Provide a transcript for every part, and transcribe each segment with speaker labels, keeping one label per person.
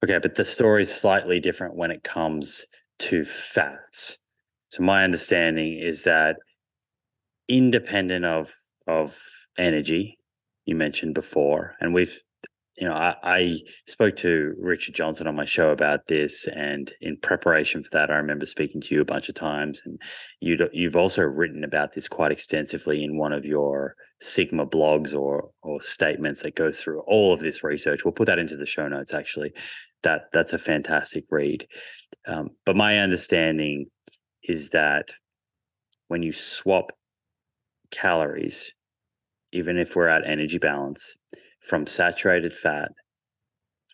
Speaker 1: Okay, but the story is slightly different when it comes to fats. So my understanding is that independent of energy, you mentioned before, and I spoke to Richard Johnson on my show about this, and in preparation for that, I remember speaking to you a bunch of times, and you've also written about this quite extensively in one of your Sigma blogs or statements that goes through all of this research. We'll put that into the show notes. Actually, that's a fantastic read. But my understanding is that when you swap calories, even if we're at energy balance, from saturated fat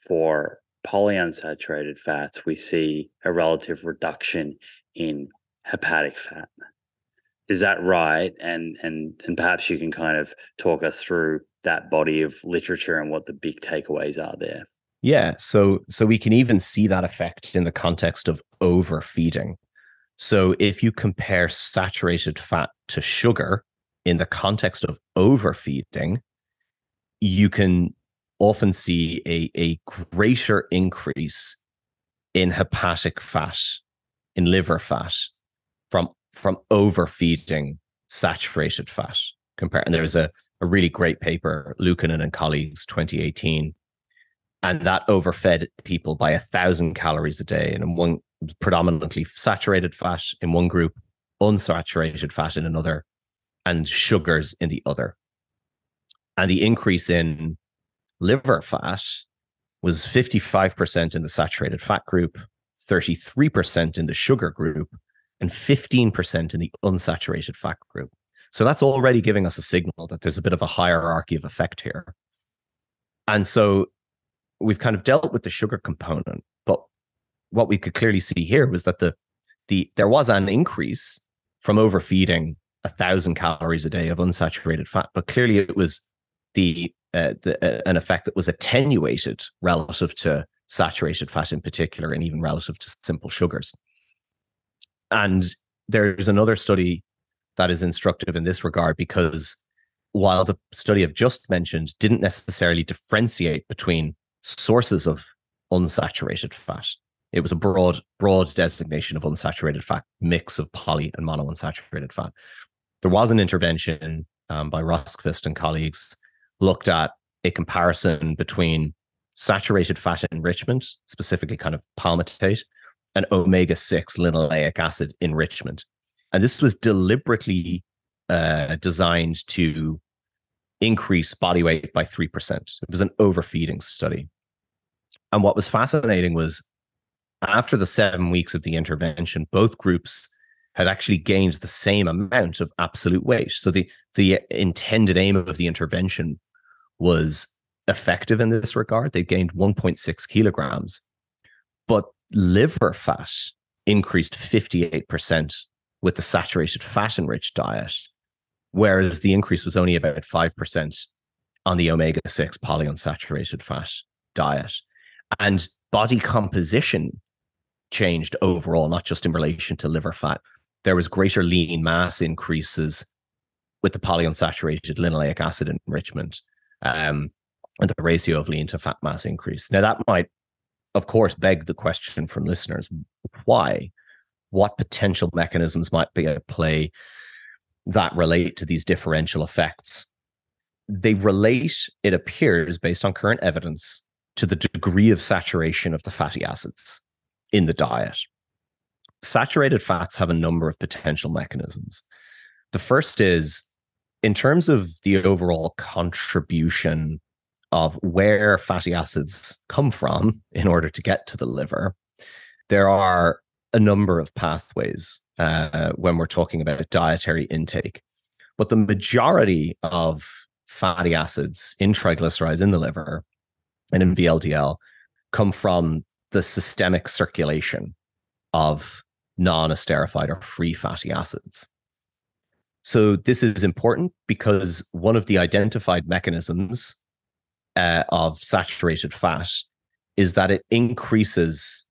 Speaker 1: for polyunsaturated fats, we see a relative reduction in hepatic fat. Is that right? And perhaps you can kind of talk us through that body of literature and what the big takeaways are there.
Speaker 2: Yeah, so we can even see that effect in the context of overfeeding. So if you compare saturated fat to sugar in the context of overfeeding, you can often see a greater increase in hepatic fat, in liver fat, from overfeeding saturated fat. And there's a really great paper, Luukkonen and colleagues, 2018, and that overfed people by 1,000 calories a day, and in one predominantly saturated fat in one group, unsaturated fat in another, and sugars in the other. And the increase in liver fat was 55% in the saturated fat group, 33% in the sugar group, and 15% in the unsaturated fat group. So that's already giving us a signal that there's a bit of a hierarchy of effect here. And so we've kind of dealt with the sugar component, but what we could clearly see here was that there was an increase from overfeeding 1,000 calories a day of unsaturated fat, but clearly it was an effect that was attenuated relative to saturated fat in particular, and even relative to simple sugars. And there's another study that is instructive in this regard, because while the study I've just mentioned didn't necessarily differentiate between sources of unsaturated fat, it was a broad designation of unsaturated fat, mix of poly and monounsaturated fat. There was an intervention by Roskvist and colleagues, looked at a comparison between saturated fat enrichment, specifically kind of palmitate, and omega-6 linoleic acid enrichment. And this was deliberately designed to increase body weight by 3%. It was an overfeeding study. And what was fascinating was, after the 7 weeks of the intervention, both groups had actually gained the same amount of absolute weight. So the intended aim of the intervention was effective in this regard. They gained 1.6 kilograms, but liver fat increased 58% with the saturated fat enriched diet, whereas the increase was only about 5% on the omega-6 polyunsaturated fat diet. And body composition changed overall, not just in relation to liver fat. There was greater lean mass increases with the polyunsaturated linoleic acid enrichment, and the ratio of lean to fat mass increase. Now, that might, of course, beg the question from listeners: why? What potential mechanisms might be at play that relate to these differential effects? They relate, it appears, based on current evidence, to the degree of saturation of the fatty acids in the diet. Saturated fats have a number of potential mechanisms. The first is, in terms of the overall contribution of where fatty acids come from in order to get to the liver, there are a number of pathways when we're talking about dietary intake. But the majority of fatty acids in triglycerides in the liver and in VLDL come from the systemic circulation of non-esterified or free fatty acids. So this is important because one of the identified mechanisms of saturated fat is that it increases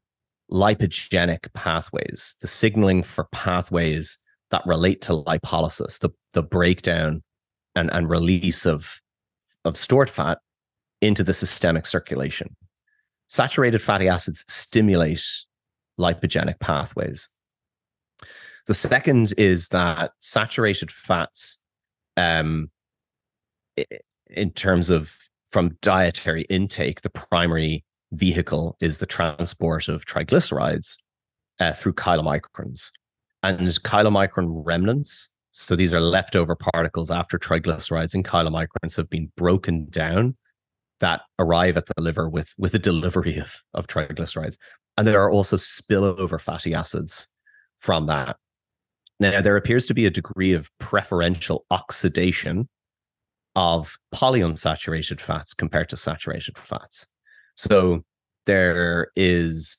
Speaker 2: lipogenic pathways, the signaling for pathways that relate to lipolysis, the breakdown and release of stored fat into the systemic circulation. saturated fatty acids stimulate lipogenic pathways. The second is that saturated fats, in terms of from dietary intake, the primary vehicle is the transport of triglycerides through chylomicrons. And chylomicron remnants, so these are leftover particles after triglycerides in chylomicrons have been broken down, that arrive at the liver with a delivery of triglycerides. And there are also spillover fatty acids from that. Now, there appears to be a degree of preferential oxidation of polyunsaturated fats compared to saturated fats. So there is,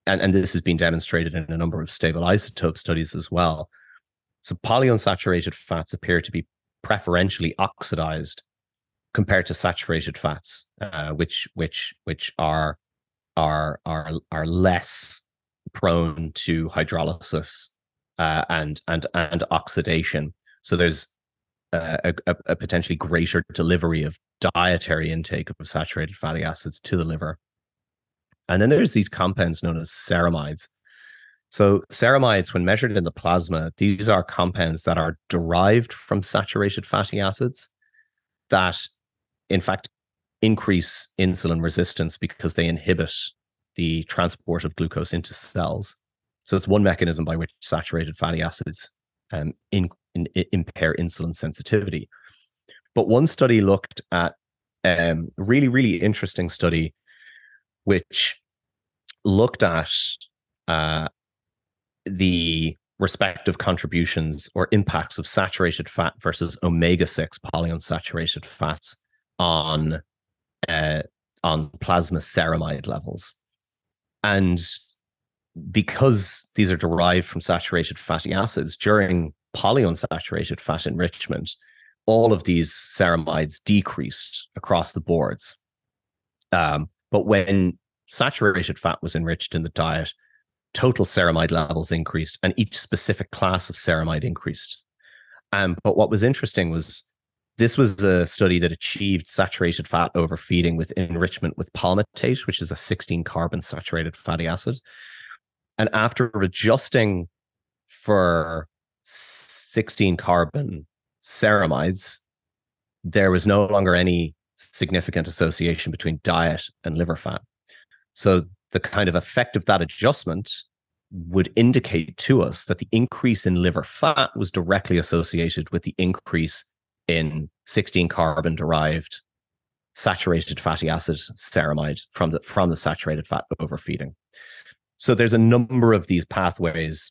Speaker 2: and this has been demonstrated in a number of stable isotope studies as well. So polyunsaturated fats appear to be preferentially oxidized compared to saturated fats, which are less prone to hydrolysis and oxidation. So there's a potentially greater delivery of dietary intake of saturated fatty acids to the liver. And then there's these compounds known as ceramides. So ceramides, when measured in the plasma, these are compounds that are derived from saturated fatty acids that, in fact, increase insulin resistance because they inhibit the transport of glucose into cells. So it's one mechanism by which saturated fatty acids impair insulin sensitivity. But one study looked at really, really interesting study, which looked at the respective contributions or impacts of saturated fat versus omega-6 polyunsaturated fats on plasma ceramide levels. And because these are derived from saturated fatty acids, during polyunsaturated fat enrichment, all of these ceramides decreased across the boards. But when saturated fat was enriched in the diet, total ceramide levels increased and each specific class of ceramide increased. But what was interesting was this was a study that achieved saturated fat overfeeding with enrichment with palmitate, which is a 16-carbon saturated fatty acid. And after adjusting for 16-carbon ceramides, there was no longer any significant association between diet and liver fat. So the kind of effect of that adjustment would indicate to us that the increase in liver fat was directly associated with the increase in 16-carbon derived saturated fatty acid ceramide from the saturated fat overfeeding. So there's a number of these pathways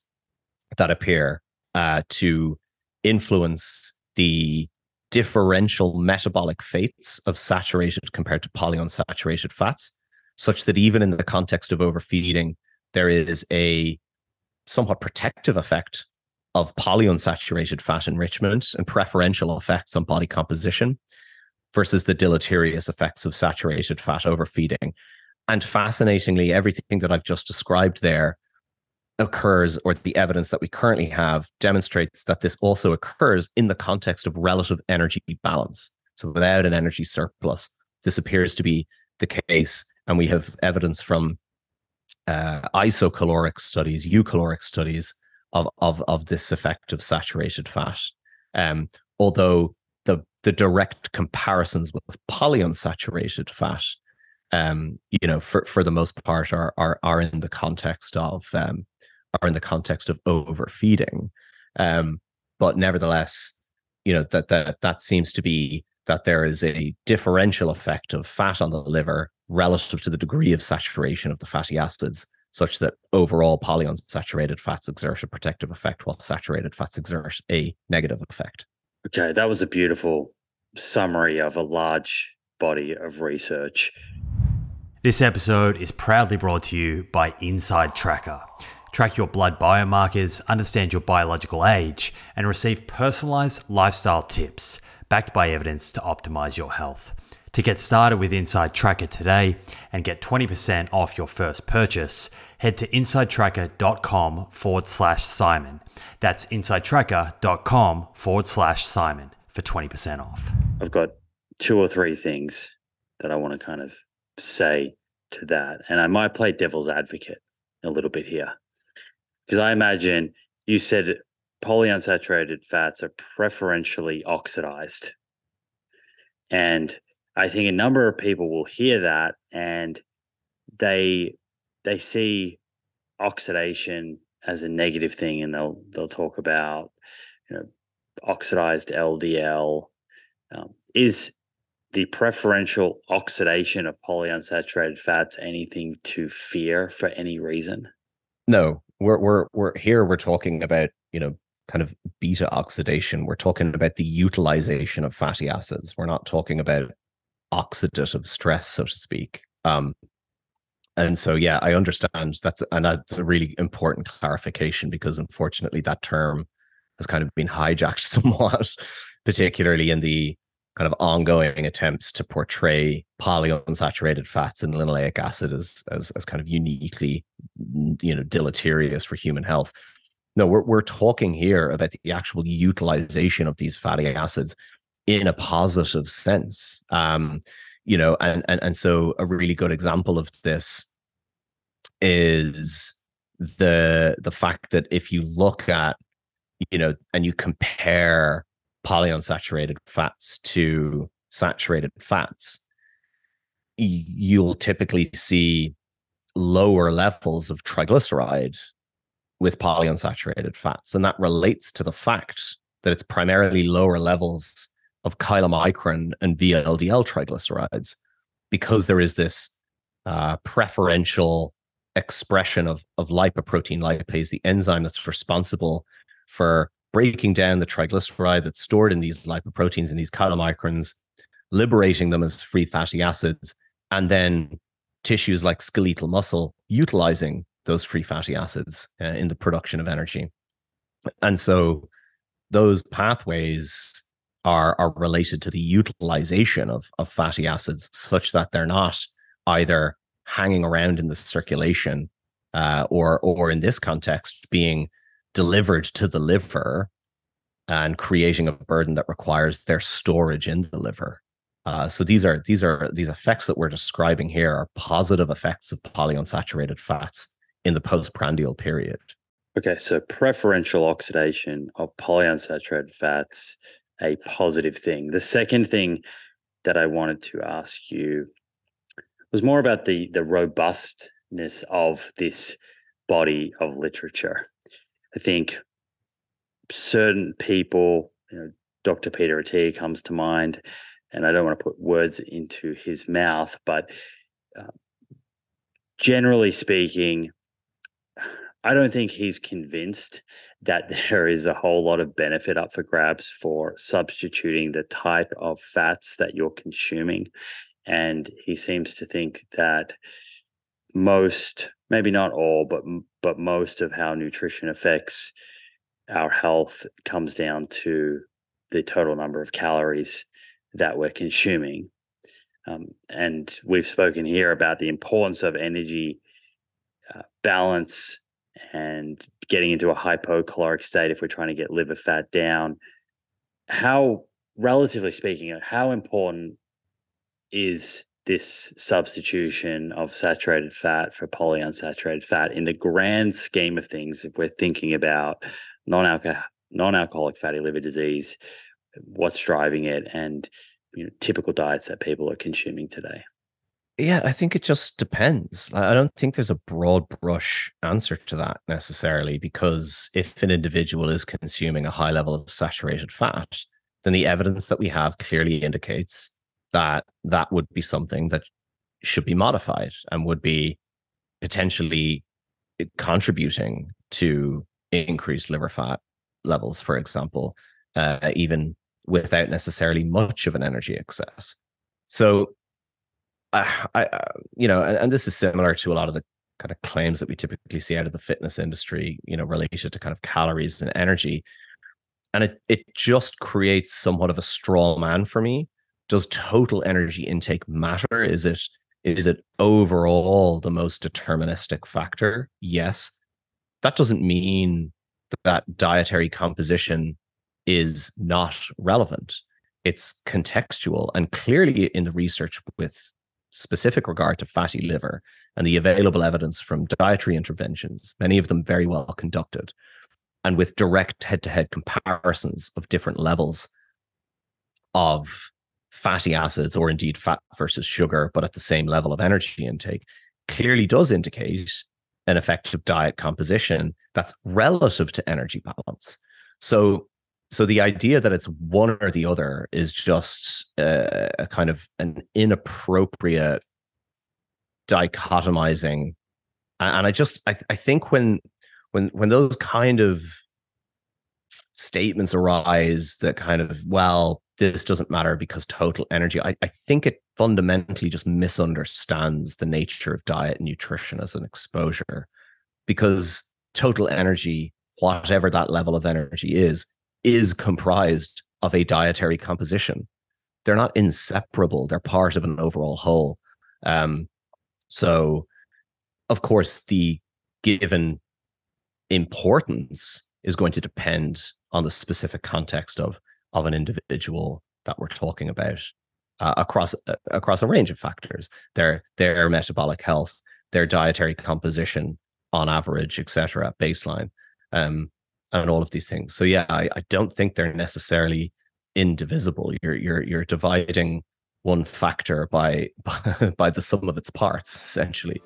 Speaker 2: that appear to influence the differential metabolic fates of saturated compared to polyunsaturated fats, such that even in the context of overfeeding, there is a somewhat protective effect of polyunsaturated fat enrichment and preferential effects on body composition versus the deleterious effects of saturated fat overfeeding. And fascinatingly, everything that I've just described there occurs, or the evidence that we currently have demonstrates that this also occurs in the context of relative energy balance. So without an energy surplus, this appears to be the case. And we have evidence from isocaloric studies, eucaloric studies of this effect of saturated fat. Although the direct comparisons with polyunsaturated fat, for the most part, are in the context of overfeeding. But nevertheless, that seems to be that there is a differential effect of fat on the liver relative to the degree of saturation of the fatty acids, such that overall polyunsaturated fats exert a protective effect while saturated fats exert a negative effect.
Speaker 1: Okay, that was a beautiful summary of a large body of research.
Speaker 3: This episode is proudly brought to you by Inside Tracker. Track your blood biomarkers, understand your biological age, and receive personalized lifestyle tips backed by evidence to optimize your health. To get started with Inside Tracker today and get 20% off your first purchase, head to insidetracker.com/Simon. That's insidetracker.com/Simon for 20% off.
Speaker 1: I've got 2 or 3 things that I want to kind of say to that. And I might play devil's advocate a little bit here, because I imagine you said polyunsaturated fats are preferentially oxidized. And I think a number of people will hear that and they see oxidation as a negative thing, and they'll talk about, oxidized LDL. Is the preferential oxidation of polyunsaturated fats anything to fear for any reason?
Speaker 2: No, we're talking about, kind of beta oxidation. We're talking about the utilization of fatty acids. We're not talking about oxidative stress, so to speak. And so, yeah, I understand that's a really important clarification, because unfortunately that term has kind of been hijacked somewhat, particularly in the kind of ongoing attempts to portray polyunsaturated fats and linoleic acid as kind of uniquely, deleterious for human health. No, we're talking here about the actual utilization of these fatty acids in a positive sense. And so a really good example of this is the fact that if you look at, and you compare polyunsaturated fats to saturated fats, you'll typically see lower levels of triglyceride with polyunsaturated fats. And that relates to the fact that it's primarily lower levels of chylomicron and VLDL triglycerides, because there is this preferential expression of lipoprotein lipase, the enzyme that's responsible for breaking down the triglyceride that's stored in these lipoproteins and these chylomicrons, liberating them as free fatty acids, and then tissues like skeletal muscle utilizing those free fatty acids in the production of energy. And so those pathways are related to the utilization of fatty acids, such that they're not either hanging around in the circulation or in this context being delivered to the liver and creating a burden that requires their storage in the liver. So these effects that we're describing here are positive effects of polyunsaturated fats in the postprandial period.
Speaker 1: Okay, so preferential oxidation of polyunsaturated fats, a positive thing. The second thing that I wanted to ask you was more about the robustness of this body of literature. I think certain people, Dr. Peter Attia comes to mind, and I don't want to put words into his mouth, but generally speaking, I don't think he's convinced that there is a whole lot of benefit up for grabs for substituting the type of fats that you're consuming. And he seems to think that most, maybe not all, but most of how nutrition affects our health comes down to the total number of calories that we're consuming. And we've spoken here about the importance of energy balance and getting into a hypocaloric state if we're trying to get liver fat down. How, relatively speaking, how important is this substitution of saturated fat for polyunsaturated fat in the grand scheme of things if we're thinking about non-alcoholic fatty liver disease, what's driving it, and typical diets that people are consuming today?
Speaker 2: Yeah, I think it just depends. I don't think there's a broad brush answer to that necessarily, because if an individual is consuming a high level of saturated fat, then the evidence that we have clearly indicates that that would be something that should be modified and would be potentially contributing to increased liver fat levels, for example, even without necessarily much of an energy excess. So and this is similar to a lot of the kind of claims that we typically see out of the fitness industry, related to kind of calories and energy. And it just creates somewhat of a straw man for me. Does total energy intake matter? Is it overall the most deterministic factor? Yes. That doesn't mean that dietary composition is not relevant. It's contextual. And clearly in the research with specific regard to fatty liver and the available evidence from dietary interventions, many of them very well conducted, and with direct head-to-head comparisons of different levels of fatty acids, or indeed fat versus sugar, but at the same level of energy intake, clearly does indicate an effective diet composition that's relative to energy balance. So the idea that it's one or the other is just a kind of an inappropriate dichotomizing. And I think when those kind of statements arise that kind of, well, this doesn't matter because total energy, I think it fundamentally just misunderstands the nature of diet and nutrition as an exposure, because total energy, whatever that level of energy is comprised of a dietary composition. They're not inseparable. They're part of an overall whole. So, of course, the given importance is going to depend on the specific context of an individual that we're talking about, across a range of factors: their metabolic health, their dietary composition on average, etc., baseline, and all of these things. So yeah, I don't think they're necessarily indivisible. You're dividing one factor by the sum of its parts, essentially.